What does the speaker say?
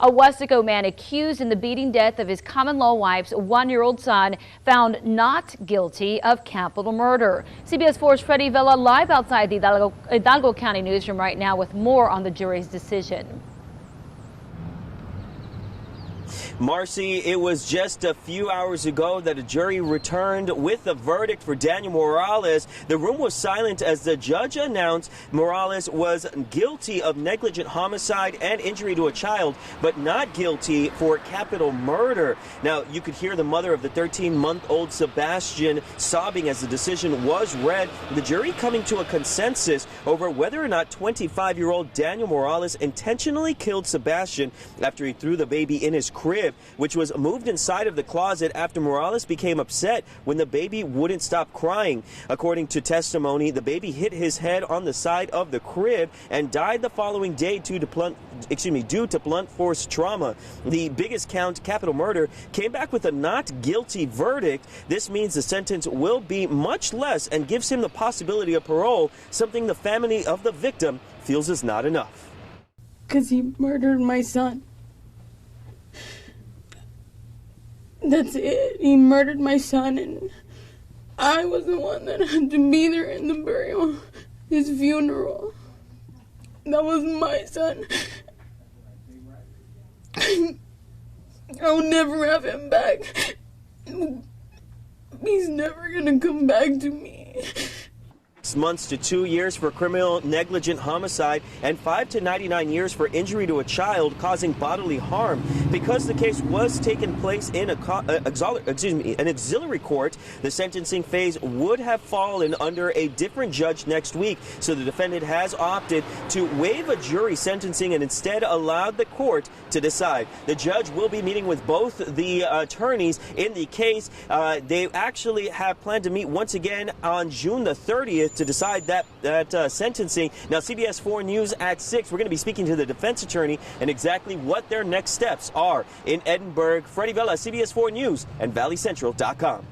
A Westaco man accused in the beating death of his common-law wife's 1-year-old son found not guilty of capital murder. CBS 4's Freddie Vela live outside the Hidalgo County newsroom right now with more on the jury's decision. Marcy, it was just a few hours ago that a jury returned with a verdict for Daniel Morales. The room was silent as the judge announced Morales was guilty of negligent homicide and injury to a child, but not guilty for capital murder. Now, you could hear the mother of the 13-month-old Sebastian sobbing as the decision was read. The jury coming to a consensus over whether or not 25-year-old Daniel Morales intentionally killed Sebastian after he threw the baby in his crib, which was moved inside of the closet after Morales became upset when the baby wouldn't stop crying. According to testimony, the baby hit his head on the side of the crib and died the following day due to blunt force trauma. The biggest count, capital murder, came back with a not guilty verdict. This means the sentence will be much less and gives him the possibility of parole, something the family of the victim feels is not enough. Because he murdered my son. That's it. He murdered my son, and I was the one that had to be there in the burial, his funeral. That was my son. I'll never have him back. He's never gonna come back to me. 6 months to 2 years for criminal negligent homicide and 5 to 99 years for injury to a child causing bodily harm. Because the case was taking place in an auxiliary court, the sentencing phase would have fallen under a different judge next week. So the defendant has opted to waive a jury sentencing and instead allowed the court to decide. The judge will be meeting with both the attorneys in the case. They actually have planned to meet once again on June the 30th to decide that sentencing. Now, CBS 4 News at 6, we're going to be speaking to the defense attorney and exactly what their next steps are. In Edinburgh, Freddie Vela, CBS 4 News and ValleyCentral.com.